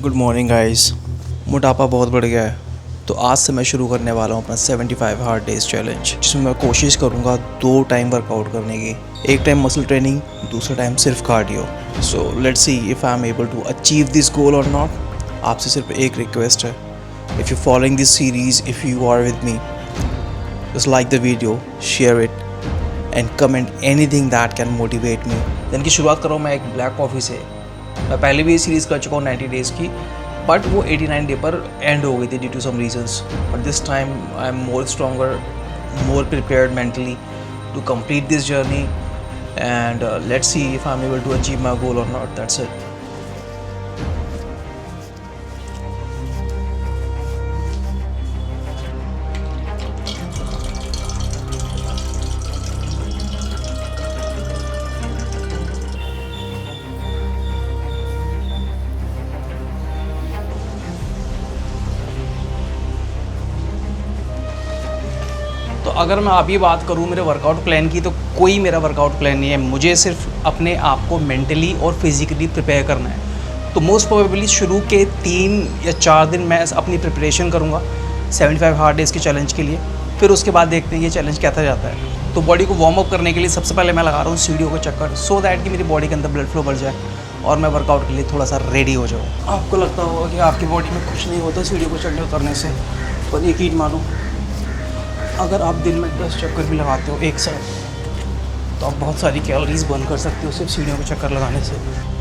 Good morning guys. मोटापा बहुत बढ़ गया है, तो आज से मैं शुरू करने वाला हूँ अपना 75 हार्ड डेज चैलेंज, जिसमें मैं कोशिश करूँगा 2 टाइम वर्कआउट करने की। एक टाइम मसल ट्रेनिंग, दूसरा टाइम सिर्फ cardio. So let's see if I am able to achieve this goal or not. आपसे सिर्फ एक रिक्वेस्ट है, if you following this series, if you are with me, just like the video, share it and comment anything that can motivate me. दिन की शुरुआत कर रहा हूँ मैं एक ब्लैक कॉफ़ी से। मैं पहले भी ये सीरीज़ कर चुका हूँ 90 डेज़ की, बट वो 89 डे पर एंड हो गई थी due to some reasons. But this time I am more stronger, more prepared mentally to complete this journey and let's see if I am able to achieve my goal or not. That's it. तो अगर मैं अभी बात करूँ मेरे workout plan की, तो कोई मेरा वर्कआउट प्लान नहीं है। मुझे सिर्फ अपने आप को मेंटली और फिज़िकली प्रिपेयर करना है। तो मोस्ट प्रोबेबली शुरू के 3 या 4 दिन मैं अपनी प्रिपरेशन करूँगा 75 हार्ड डेज़ के चैलेंज के लिए। फिर उसके बाद देखते हैं ये चैलेंज कैसा जाता है। तो बॉडी को वार्म अप करने के लिए सबसे पहले मैं लगा रहा हूँ सीढ़ियों का चक्कर, सो दैट कि मेरी बॉडी के अंदर ब्लड फ्लो बढ़ जाए और मैं वर्कआउट के लिए थोड़ा सा रेडी हो जाऊँ। आपको लगता होगा कि आपकी बॉडी में कुछ नहीं होता सीढ़ियों को चढ़ने उतरने से, पर यकीन मानो, अगर आप दिन में 10 चक्कर भी लगाते हो एक साथ, तो आप बहुत सारी कैलोरीज बर्न कर सकते हो सिर्फ सीढ़ियों के चक्कर लगाने से।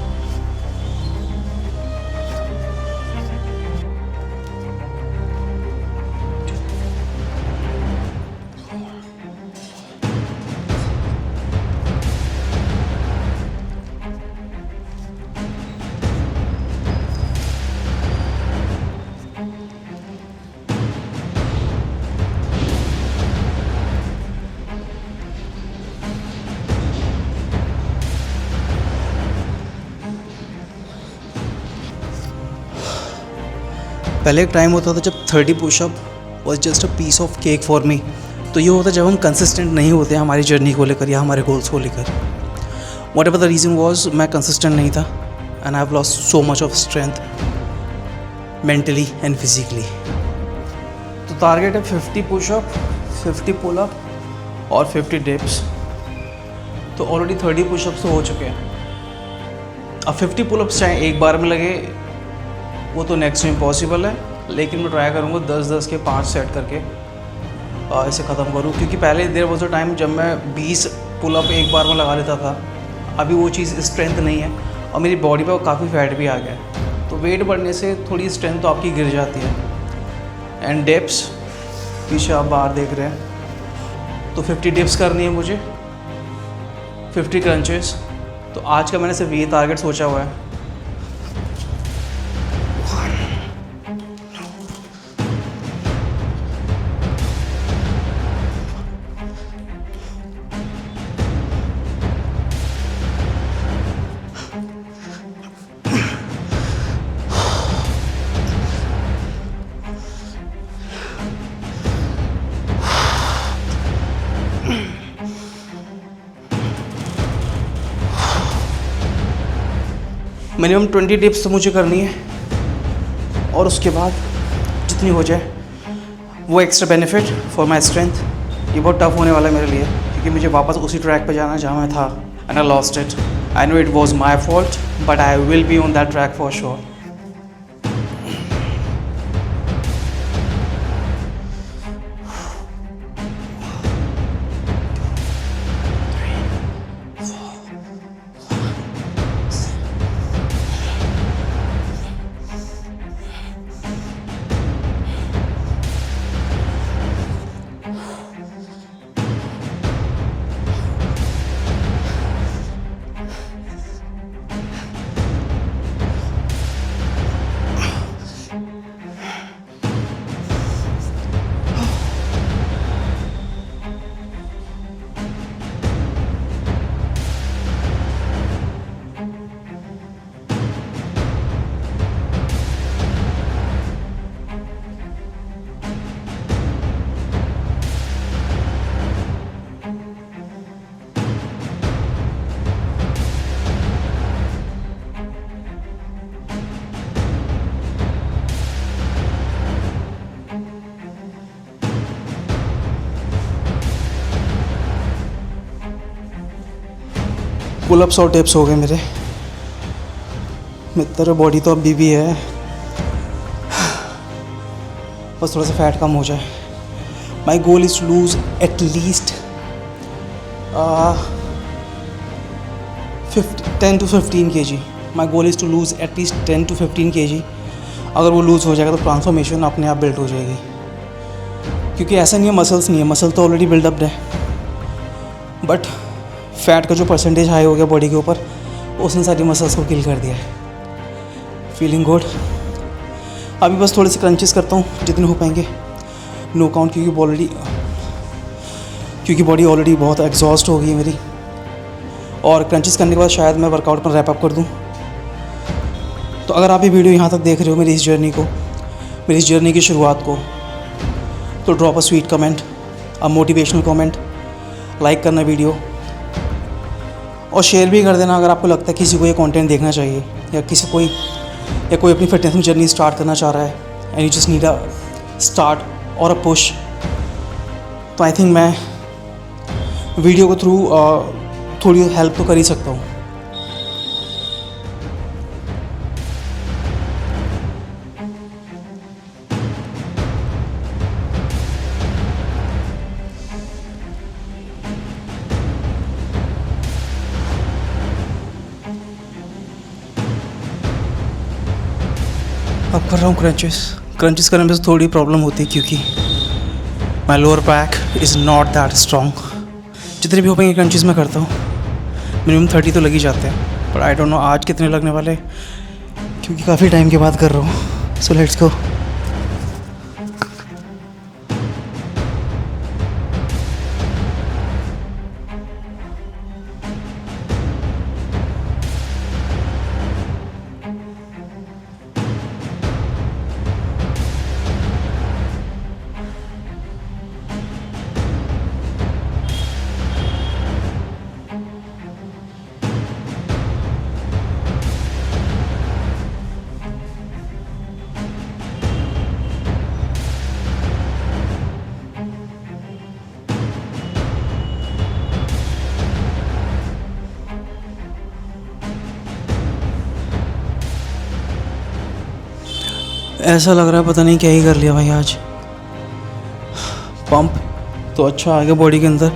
पहले एक टाइम होता था जब 30 pushup was just a piece of cake for me. तो ये होता जब हम कंसिस्टेंट नहीं होते हमारी जर्नी को लेकर या हमारे गोल्स को लेकर। What ever the reason was, मैं कंसिस्टेंट नहीं था and I have lost so much of strength mentally and physically. तो टारगेट है 50 पुशअप, 50 पुलअप और 50 डिप्स। तो ऑलरेडी 30 पुशअप्स तो हो चुके हैं। अब 50 पुलअप्स चाहे एक बार में लगे वो तो नेक्स्ट में इम्पॉसिबल है, लेकिन मैं ट्राई करूँगा 10-10 के 5 सेट करके इसे ख़त्म करूँ। क्योंकि पहले देर वॉज अ टाइम जब मैं 20 पुलअप एक बार में लगा लेता था। अभी वो चीज़ स्ट्रेंथ नहीं है और मेरी बॉडी पे काफ़ी फैट भी आ गया है। तो वेट बढ़ने से थोड़ी स्ट्रेंथ तो आपकी गिर जाती है। एंड डिप्स, पीछे आप बाहर देख रहे हैं, तो 50 डिप्स करनी है मुझे, 50 क्रंचेस। तो आज का मैंने सिर्फ ये टारगेट सोचा हुआ है। मिनिमम 20 डिप्स तो मुझे करनी है और उसके बाद जितनी हो जाए वो extra benefit for my strength. ये बहुत टफ होने वाला है मेरे लिए, क्योंकि मुझे वापस उसी ट्रैक पे जाना जहाँ मैं था and I lost it. I know it was my fault, but I will be on that track for sure. Pullups और टिप्स हो गए मेरे मित्र। बॉडी तो अभी भी है, बस थोड़ा सा फैट कम हो जाए। My goal is to lose at least 10 to 15 kg। My goal is to lose at least 10 to 15 kg। अगर वो लूज़ हो जाएगा तो ट्रांसफॉर्मेशन अपने आप बिल्ड हो जाएगी, क्योंकि ऐसा नहीं है मसल्स नहीं है, मसल तो ऑलरेडी बिल्डअप है, बट फैट का जो परसेंटेज हाई हो गया बॉडी के ऊपर, उसने सारी मसल्स को किल कर दिया है। Feeling good. अभी बस थोड़े से क्रंचेस करता हूँ जितने हो पाएंगे, नो काउंट, क्योंकि बॉडी ऑलरेडी बहुत एग्जॉस्ट हो गई है मेरी। और क्रंचेस करने के बाद शायद मैं वर्कआउट पर रैप अप कर दूँ। तो अगर आप ये वीडियो यहाँ तक देख रहे हो मेरी इस जर्नी की शुरुआत को, तो drop a sweet comment, a motivational comment, like करना वीडियो और शेयर भी कर देना अगर आपको लगता है किसी को ये कंटेंट देखना चाहिए, या कोई अपनी फिटनेस में जर्नी स्टार्ट करना चाह रहा है and you just need a start और अ पुश। तो आई थिंक मैं वीडियो के थ्रू थोड़ी हेल्प तो कर ही सकता हूँ। अब कर रहा हूँ क्रंचेस करने में थोड़ी प्रॉब्लम होती है, क्योंकि माई lower back is not that strong. जितने भी हो पाएंगे क्रंचेस मैं करता हूँ, मिनिमम 30 तो लग ही जाते हैं, पर आई डोंट नो आज कितने लगने वाले, क्योंकि काफ़ी टाइम के बाद कर रहा हूँ। So let's go. ऐसा लग रहा है पता नहीं क्या ही कर लिया भाई आज। पंप तो अच्छा आ गया बॉडी के अंदर,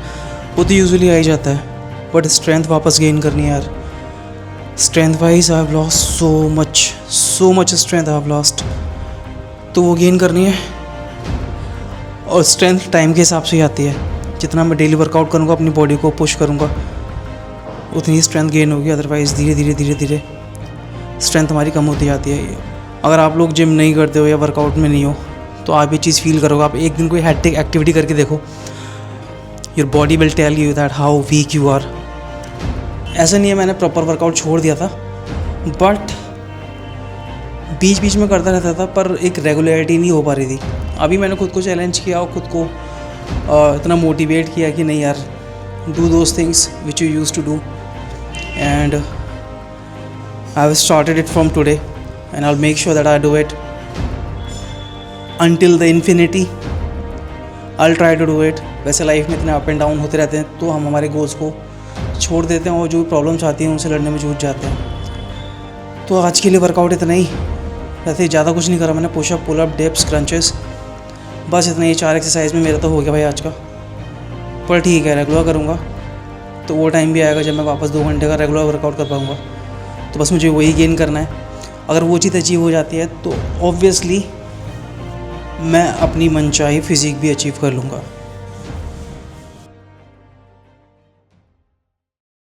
वो तो यूजुअली आ ही जाता है, बट स्ट्रेंथ वापस गेन करनी है यार। Strength wise I have lost so much strength I have lost, तो वो गेन करनी है। और स्ट्रेंथ टाइम के हिसाब से ही आती है, जितना मैं डेली वर्कआउट करूँगा, अपनी बॉडी को पुश करूँगा, उतनी ही स्ट्रेंथ गेन होगी। अदरवाइज़ धीरे धीरे स्ट्रेंथ हमारी कम होती जाती है। अगर आप लोग जिम नहीं करते हो या वर्कआउट में नहीं हो, तो आप ये चीज़ फील करोगे। आप एक दिन कोई हैक्टिक एक्टिविटी करके देखो, your body will tell you that how weak you are. ऐसा नहीं है मैंने प्रॉपर वर्कआउट छोड़ दिया था, बट बीच में करता रहता था, पर एक रेगुलरिटी नहीं हो पा रही थी। अभी मैंने खुद को चैलेंज किया और खुद को इतना मोटिवेट किया कि नहीं यार, do those things which you used to do, and I have started it from today and I'll make sure that I do it until the infinity. I'll try to do it. वैसे life में इतने up and down होते रहते हैं, तो हम हमारे goals को छोड़ देते हैं और जो प्रॉब्लम्स आती हैं उनसे लड़ने में जूझ जाते हैं। तो आज के लिए वर्कआउट इतना ही, वैसे ज़्यादा कुछ नहीं करा मैंने। पुशअप, पुलअप, डिप्स, क्रंचेस, बस इतना ही 4 एक्सरसाइज में मेरा तो हो गया भाई आज का। पर ठीक है, रेगुलर करूँगा तो वो टाइम भी आएगा जब मैं वापस 2 घंटे का रेगुलर वर्कआउट कर पाऊँगा। तो बस मुझे वही गेन करना है। अगर वो चीज़ अचीव हो जाती है तो ऑब्वियसली मैं अपनी मनचाही फिज़िक भी अचीव कर लूँगा।